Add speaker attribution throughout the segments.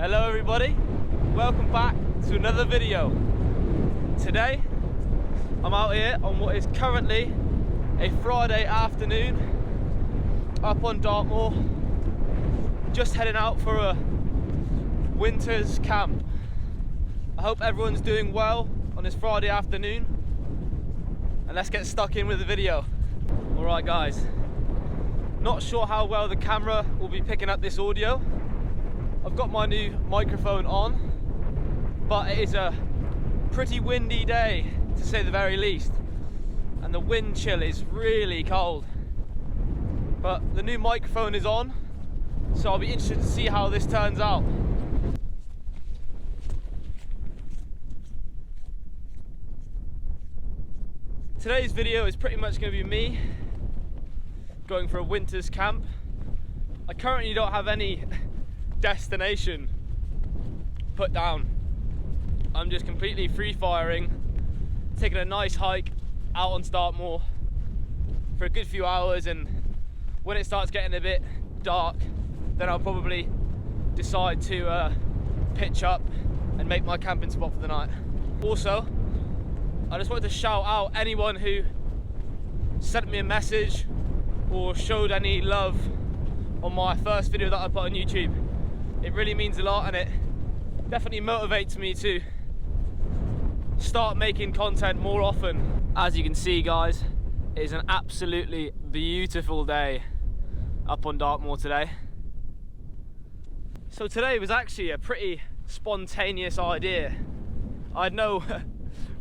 Speaker 1: Hello everybody, welcome back to another video. Today I'm out here on what is currently a Friday afternoon up on Dartmoor, just heading out for a winter's camp. I hope everyone's doing well on this Friday afternoon, and let's get stuck in with the video. Alright guys, not sure how well the camera will be picking up this audio. I've got my new microphone on, but it is a pretty windy day to say the very least, and the wind chill is really cold. But the new microphone is on, so I'll be interested to see how this turns out. Today's video is pretty much going to be me going for a winter's camp. I currently don't have any destination put down. I'm just completely free firing, taking a nice hike out on Dartmoor for a good few hours, and when it starts getting a bit dark, then I'll probably decide to pitch up and make my camping spot for the night. Also, I just wanted to shout out anyone who sent me a message or showed any love on my first video that I put on YouTube. It really means a lot, and it definitely motivates me to start making content more often. As you can see guys, it is an absolutely beautiful day up on Dartmoor today. So today was actually a pretty spontaneous idea. I had no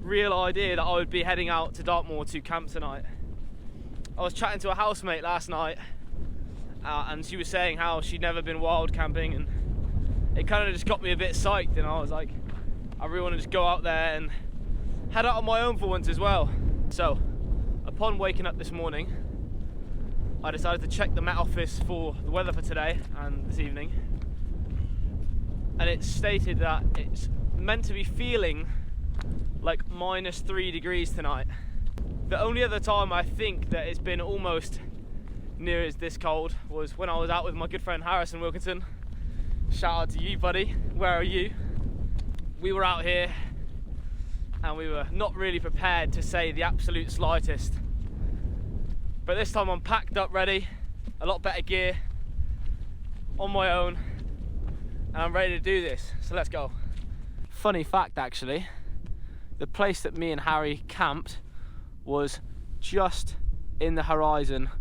Speaker 1: real idea that I would be heading out to Dartmoor to camp tonight. I was chatting to a housemate last night, and she was saying how she'd never been wild camping, and it kind of just got me a bit psyched, and I was like, I really want to just go out there and head out on my own for once as well. So upon waking up this morning, I decided to check the Met Office for the weather for today and this evening, and it stated that it's meant to be feeling like -3 degrees tonight. The only other time I think that it's been almost near as this cold was when I was out with my good friend Harrison Wilkinson. Shout out to you, buddy. Where are you? We were out here and we were not really prepared to say the absolute slightest. But this time I'm packed up ready, a lot better gear, on my own, and I'm ready to do this. So let's go. Funny fact actually, the place that me and Harry camped was just in the horizon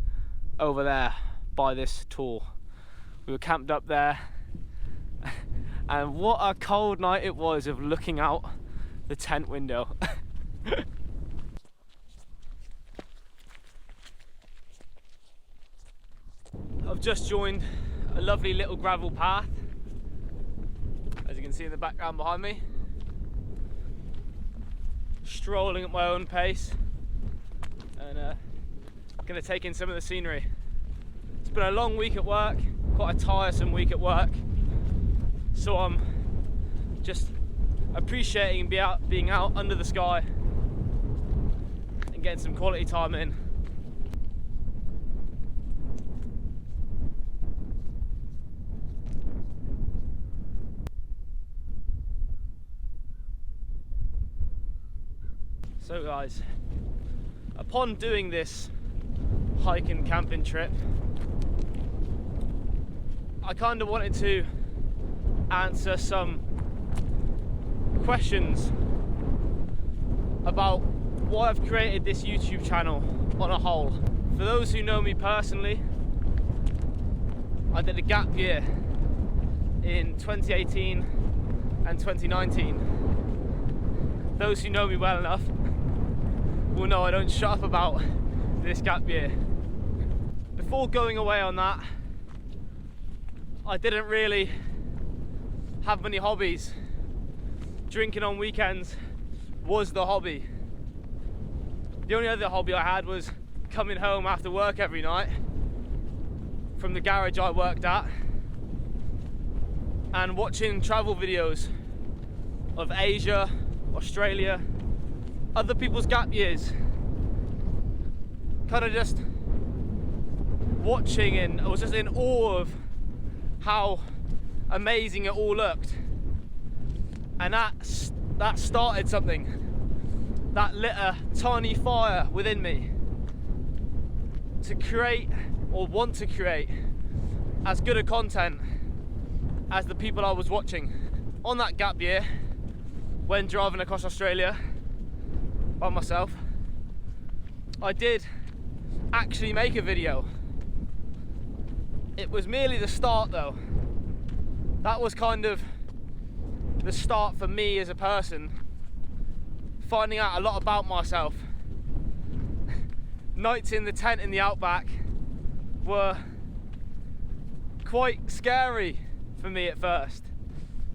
Speaker 1: over there by this tour. We were camped up there, and what a cold night it was of looking out the tent window. I've just joined a lovely little gravel path, as you can see in the background behind me. Strolling at my own pace and gonna take in some of the scenery. It's been a long week at work, quite a tiresome week at work, so I'm just appreciating being out under the sky and getting some quality time in. So guys, upon doing this hike and camping trip, I kind of wanted to answer some questions about why I've created this YouTube channel on a whole. For those who know me personally, I did a gap year in 2018 and 2019. Those who know me well enough will know I don't shut up about this gap year. Before going away on that, I didn't really have many hobbies. Drinking on weekends was the hobby. The only other hobby I had was coming home after work every night from the garage I worked at and watching travel videos of Asia, Australia, other people's gap years. Kind of just watching, and I was just in awe of how amazing it all looked. And that started something. That lit a tiny fire within me to create, or want to create, as good a content as the people I was watching. On that gap year, when driving across Australia by myself, I did actually make a video. It was merely the start though. That was kind of the start for me as a person, finding out a lot about myself. Nights in the tent in the outback were quite scary for me at first,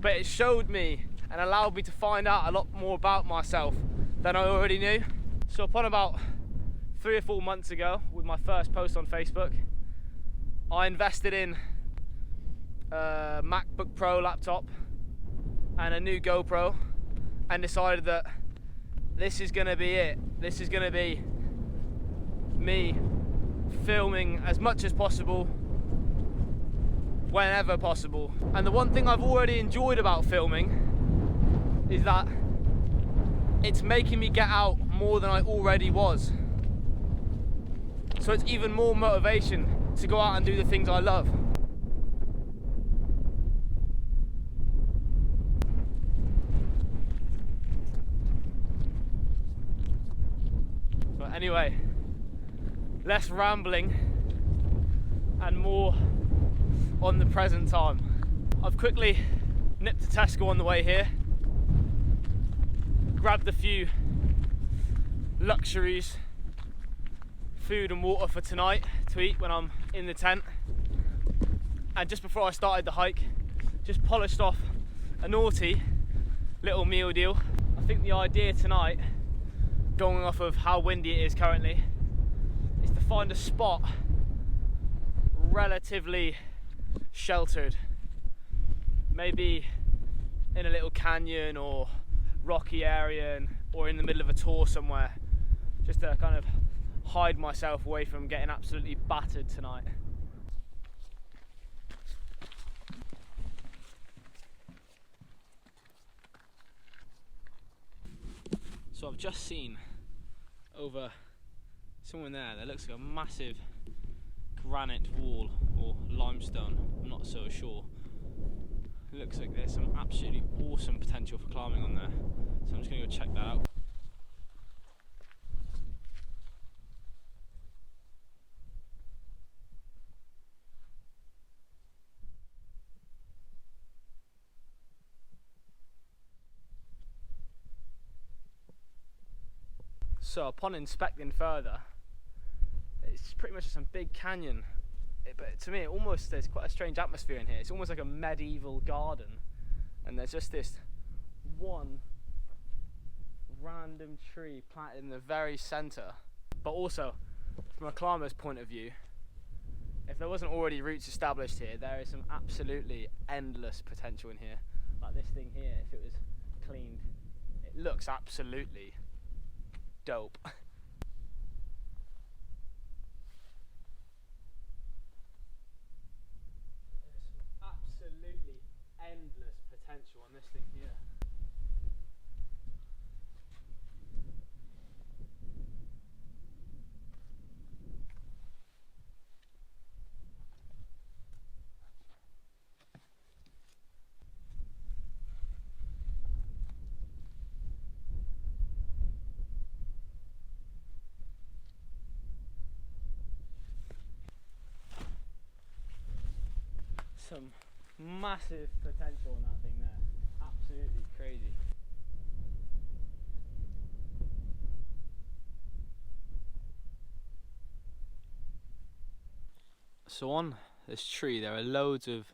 Speaker 1: but it showed me and allowed me to find out a lot more about myself than I already knew. So upon about 3 or 4 months ago, with my first post on Facebook, I invested in a MacBook Pro laptop and a new GoPro, and decided that this is gonna be it. This is gonna be me filming as much as possible, whenever possible. And the one thing I've already enjoyed about filming is that it's making me get out more than I already was. So it's even more motivation to go out and do the things I love. But anyway, less rambling and more on the present time. I've quickly nipped to Tesco on the way here, grabbed a few luxuries, food and water for tonight to eat when I'm in the tent. And just before I started the hike, just polished off a naughty little meal deal. I think the idea tonight, going off of how windy it is currently, is to find a spot relatively sheltered, maybe in a little canyon or rocky area, or in the middle of a tor somewhere, just to kind of hide myself away from getting absolutely battered tonight. So I've just seen over somewhere there looks like a massive granite wall or limestone, I'm not so sure. It looks like there's some absolutely awesome potential for climbing on there, so I'm just going to go check that out. So upon inspecting further, it's pretty much just some big canyon. But to me, there's quite a strange atmosphere in here. It's almost like a medieval garden, and there's just this one random tree planted in the very centre. But also, from a climber's point of view, if there wasn't already routes established here, there is some absolutely endless potential in here. Like this thing here, if it was cleaned, it looks absolutely dope. Absolutely endless potential on this thing here. Some massive potential on that thing there. Absolutely crazy. So on this tree there are loads of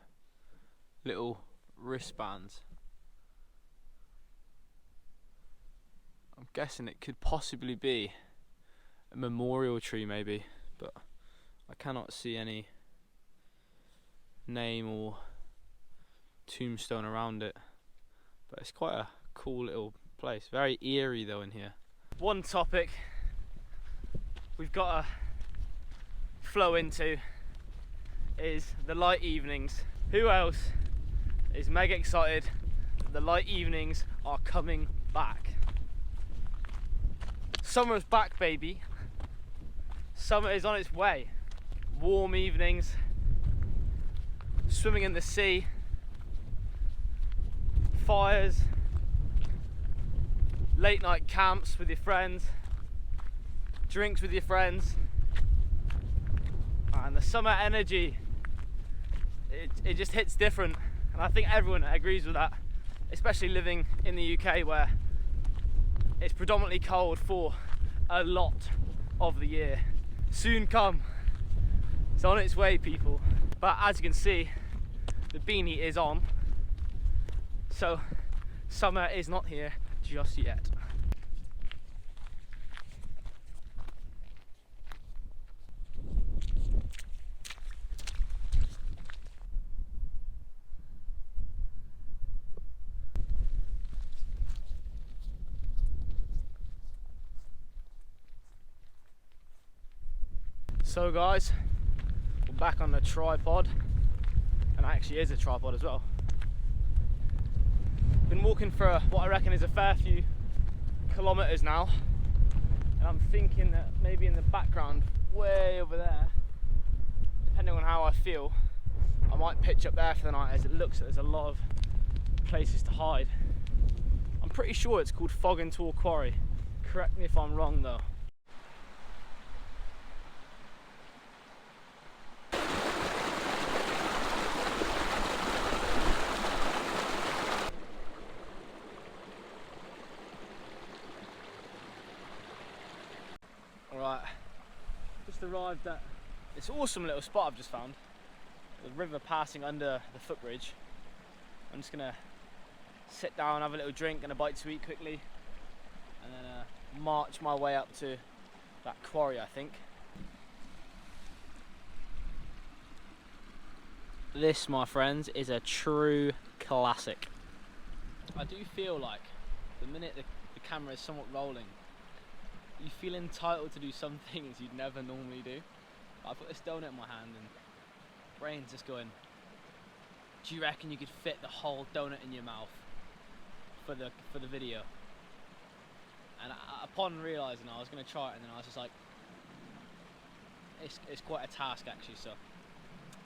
Speaker 1: little wristbands. I'm guessing it could possibly be a memorial tree maybe, but I cannot see any name or tombstone around it, but it's quite a cool little place. Very eerie though in here. One topic we've got to flow into is the light evenings. Who else is mega excited that the light evenings are coming back. Summer's back, baby. Summer is on its way. Warm evenings, swimming in the sea, fires, late night camps with your friends, drinks with your friends, and the summer energy, it just hits different, and I think everyone agrees with that, especially living in the UK where it's predominantly cold for a lot of the year. Soon come. It's on its way, people. But as you can see, the beanie is on, so summer is not here just yet. So guys, we're back on the tripod, and it actually is a tripod as well. Been walking for what I reckon is a fair few kilometers now, and I'm thinking that maybe in the background, way over there, depending on how I feel, I might pitch up there for the night, as it looks like there's a lot of places to hide. I'm pretty sure it's called Fog and Tor Quarry. Correct me if I'm wrong though. Alright, just arrived at this awesome little spot I've just found. The river passing under the footbridge. I'm just gonna sit down, have a little drink and a bite to eat quickly, and then march my way up to that quarry, I think. This, my friends, is a true classic. I do feel like the minute the camera is somewhat rolling, you feel entitled to do some things you'd never normally do. I've got this donut in my hand and brain's just going, do you reckon you could fit the whole donut in your mouth for the video? And upon realising I was going to try it, and then I was just like, it's quite a task actually, so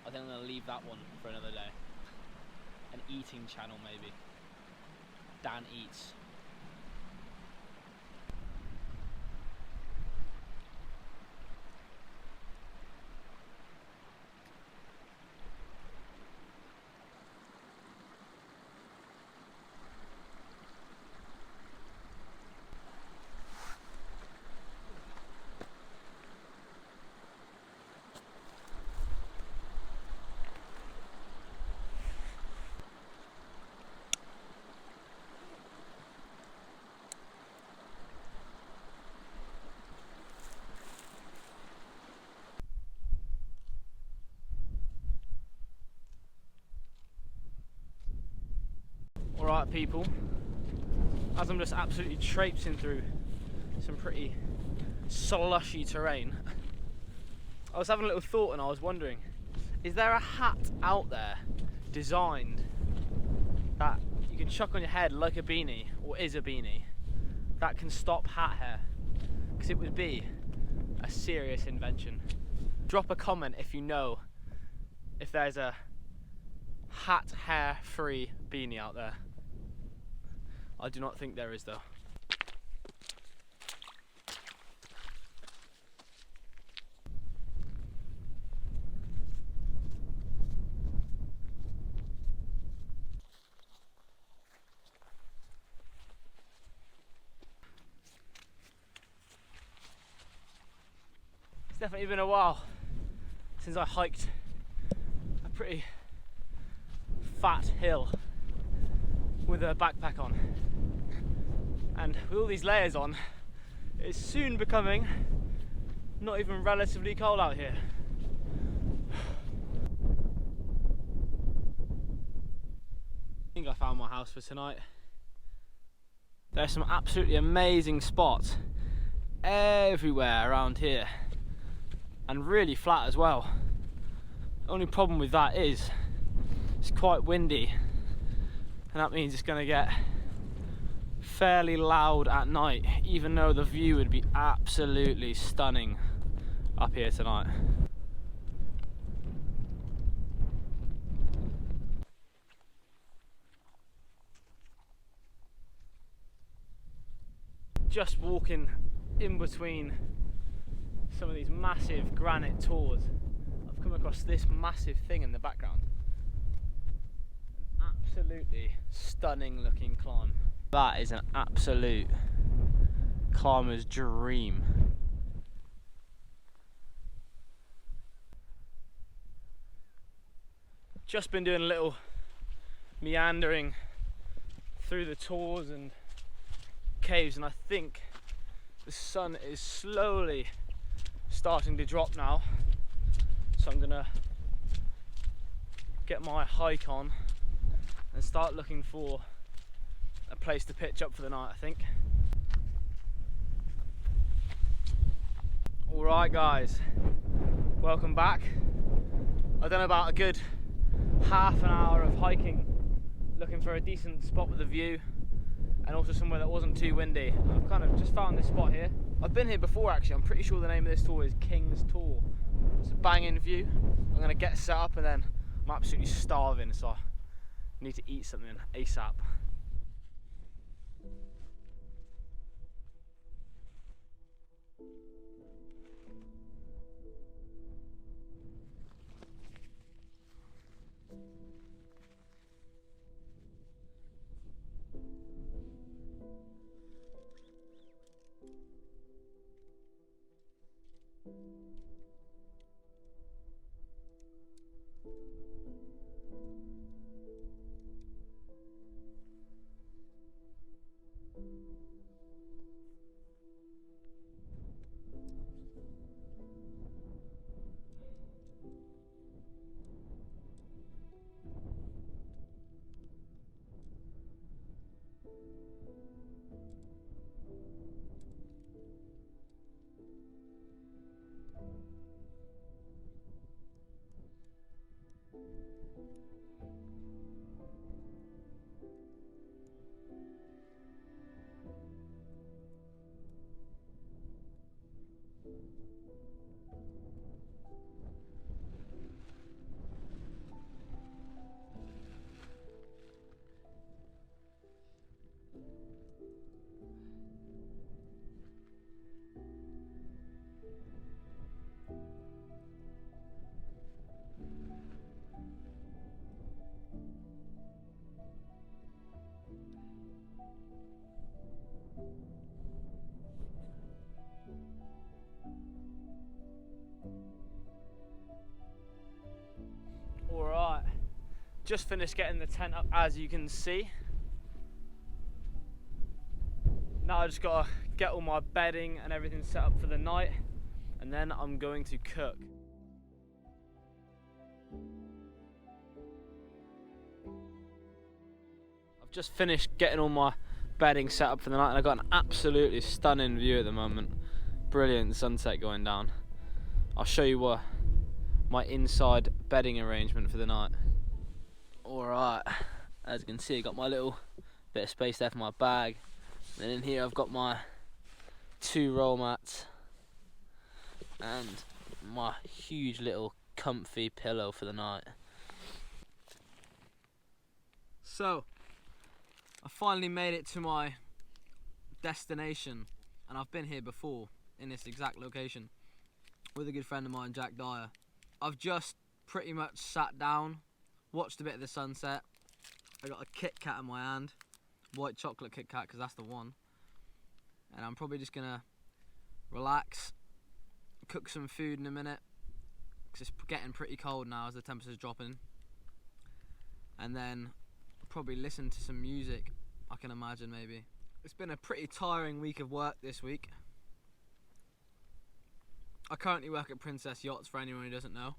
Speaker 1: I think I'm going to leave that one for another day. An eating channel maybe. Dan Eats. Alright people, as I'm just absolutely traipsing through some pretty slushy terrain, I was having a little thought and I was wondering, is there a hat out there designed that you can chuck on your head like a beanie, or is a beanie, that can stop hat hair? Because it would be a serious invention. Drop a comment if you know if there's a hat hair free beanie out there. I do not think there is though. It's definitely been a while since I hiked a pretty fat hill with a backpack on, and with all these layers on, it's soon becoming not even relatively cold out here. I think I found my house for tonight. There's some absolutely amazing spots everywhere around here, and really flat as well. The only problem with that is it's quite windy, and that means it's going to get fairly loud at night, even though the view would be absolutely stunning up here tonight. Just walking in between some of these massive granite tors, I've come across this massive thing in the background. Absolutely stunning looking climb. That is an absolute climber's dream. Just been doing a little meandering through the tors and caves, and I think the sun is slowly starting to drop now, so I'm gonna get my hike on and start looking for a place to pitch up for the night, I think. Alright guys, welcome back. I've done about a good half an hour of hiking, looking for a decent spot with a view and also somewhere that wasn't too windy. I've kind of just found this spot here. I've been here before actually. I'm pretty sure the name of this tour is King's Tor. It's a banging view. I'm gonna get set up and then I'm absolutely starving, so I need to eat something ASAP. Alright, just finished getting the tent up, as you can see. Now I just gotta get all my bedding and everything set up for the night, and then I'm going to cook. I've just finished getting all my bedding set up for the night, and I've got an absolutely stunning view at the moment. Brilliant sunset going down. I'll show you what my inside bedding arrangement for the night. Alright, as you can see, I got my little bit of space there for my bag. Then in here I've got my 2 roll mats and my huge little comfy pillow for the night. So, I finally made it to my destination, and I've been here before in this exact location with a good friend of mine, Jack Dyer. I've just pretty much sat down, watched a bit of the sunset. I got a Kit Kat in my hand, white chocolate Kit Kat because that's the one. And I'm probably just gonna relax, cook some food in a minute because it's getting pretty cold now as the temperature's dropping. And then probably listen to some music, I can imagine maybe. It's been a pretty tiring week of work this week. I currently work at Princess Yachts, for anyone who doesn't know.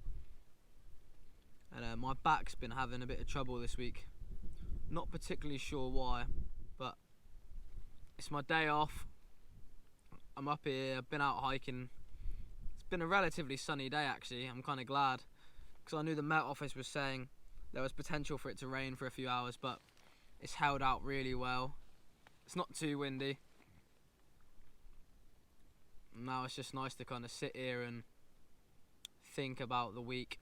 Speaker 1: And my back's been having a bit of trouble this week. Not particularly sure why, but it's my day off. I'm up here, I've been out hiking. It's been a relatively sunny day actually, I'm kind of glad. Because I knew the Met Office was saying there was potential for it to rain for a few hours, but It's held out really well. It's not too windy. Now it's just nice to kind of sit here and think about the week.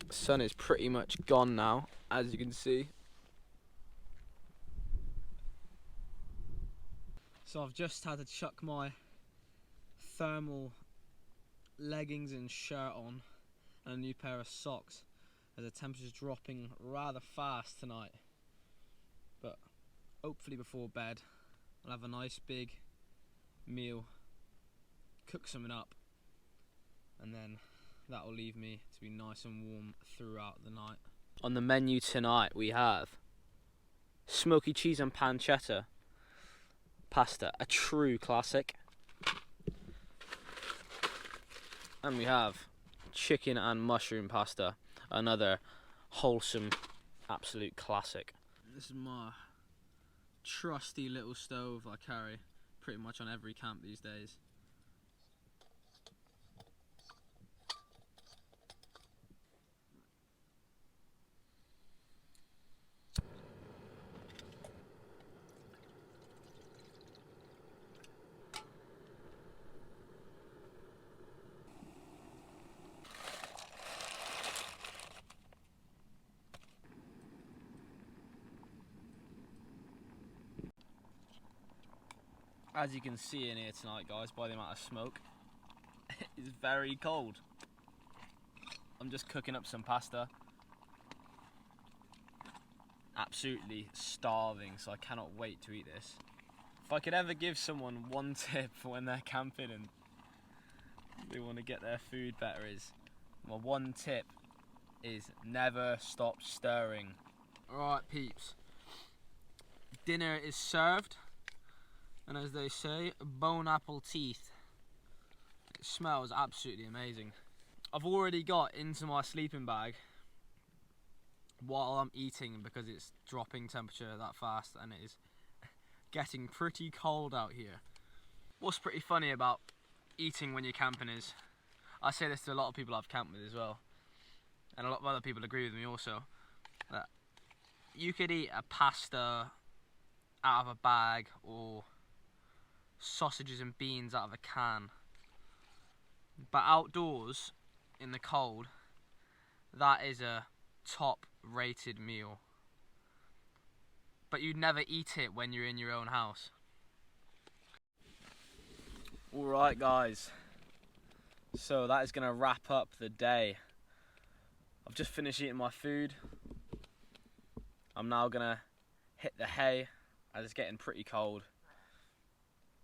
Speaker 1: The sun is pretty much gone now, as you can see. So I've just had to chuck my thermal leggings and shirt on and a new pair of socks as the temperature's dropping rather fast tonight. But hopefully before bed I'll have a nice big meal, cook something up, and then that'll leave me to be nice and warm throughout the night. On the menu tonight we have smoky cheese and pancetta pasta, a true classic. And we have chicken and mushroom pasta, another wholesome, absolute classic. This is my trusty little stove I carry pretty much on every camp these days. As you can see in here tonight, guys, by the amount of smoke, it's very cold. I'm just cooking up some pasta. Absolutely starving, so I cannot wait to eat this. If I could ever give someone one tip for when they're camping and they want to get their food better, is my one tip is never stop stirring. Alright peeps, dinner is served. And as they say, bone apple teeth. It smells absolutely amazing. I've already got into my sleeping bag while I'm eating because it's dropping temperature that fast and it is getting pretty cold out here. What's pretty funny about eating when you're camping is, I say this to a lot of people I've camped with as well, and a lot of other people agree with me also, that you could eat a pasta out of a bag or sausages and beans out of a can, but outdoors in the cold, that is a top rated meal. But you'd never eat it when you're in your own house. Alright guys, so that is going to wrap up the day. I've just finished eating my food. I'm now going to hit the hay as it's getting pretty cold.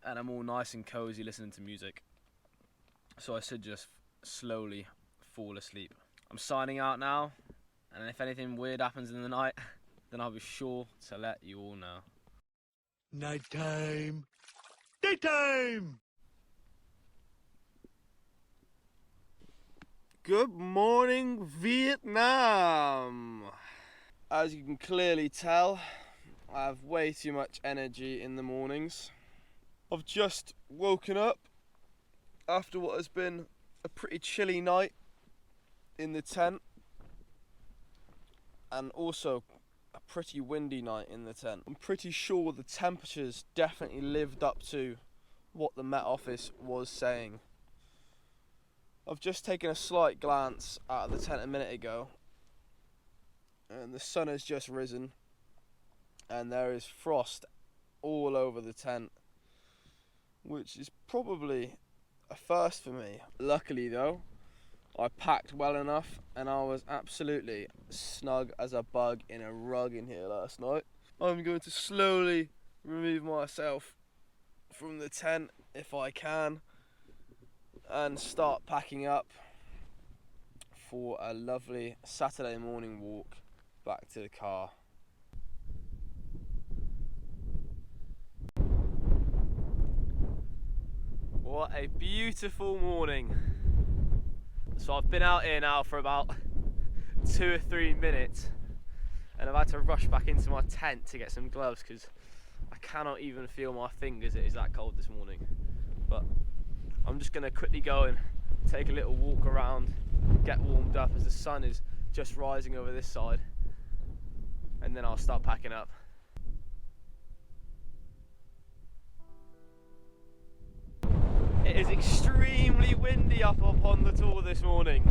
Speaker 1: And I'm all nice and cozy listening to music, so I should just slowly fall asleep. I'm signing out now, and if anything weird happens in the night, then I'll be sure to let you all know.
Speaker 2: Nighttime! Daytime!
Speaker 1: Good morning, Vietnam! As you can clearly tell, I have way too much energy in the mornings. I've just woken up after what has been a pretty chilly night in the tent, and also a pretty windy night in the tent. I'm pretty sure the temperatures definitely lived up to what the Met Office was saying. I've just taken a slight glance out of the tent a minute ago, and the sun has just risen, and there is frost all over the tent, which is probably a first for me. Luckily though, I packed well enough and I was absolutely snug as a bug in a rug in here last night. I'm going to slowly remove myself from the tent if I can and start packing up for a lovely Saturday morning walk back to the car. What a beautiful morning. So I've been out here now for about 2 or 3 minutes and I've had to rush back into my tent to get some gloves because I cannot even feel my fingers, it is that cold this morning. But I'm just going to quickly go and take a little walk around, get warmed up as the sun is just rising over this side, and then I'll start packing up. It is extremely windy up on the tour this morning.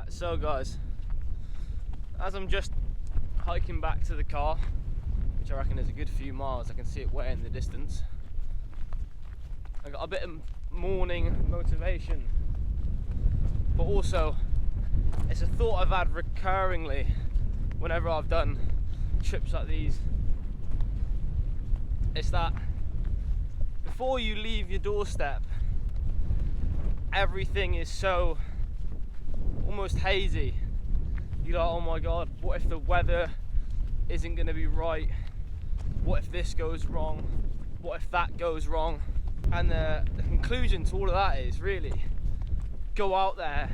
Speaker 1: So guys, as I'm just hiking back to the car, which I reckon is a good few miles, I can see it way in the distance, I got a bit of morning motivation, but also it's a thought I've had recurringly whenever I've done trips like these. It's that before you leave your doorstep, everything is so almost hazy. You're like, oh my god, what if the weather isn't going to be right? What if this goes wrong? What if that goes wrong? And the conclusion to all of that is really go out there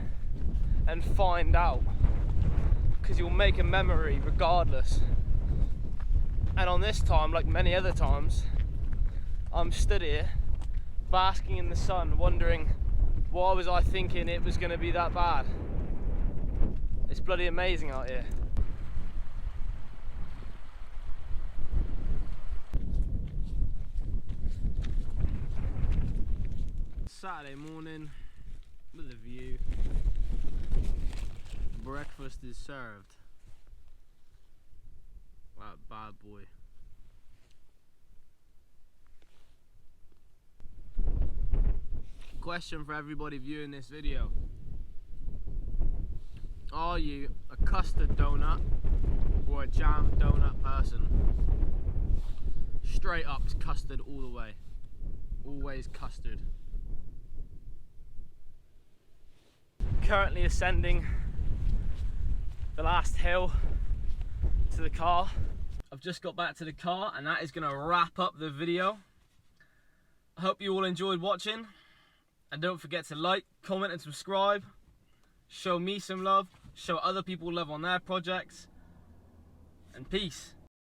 Speaker 1: and find out, because you'll make a memory regardless. And on this time, like many other times, I'm stood here basking in the sun, wondering why was I thinking it was going to be that bad. It's bloody amazing out here. Saturday morning with a view. Breakfast is served. Wow, bad boy. Question for everybody viewing this video. Are you a custard donut or a jam donut person? Straight up, it's custard all the way. Always custard. Currently ascending the last hill to the car. I've just got back to the car and that is going to wrap up the video. I hope you all enjoyed watching, and don't forget to like, comment and subscribe. Show me some love, show other people love on their projects, and peace.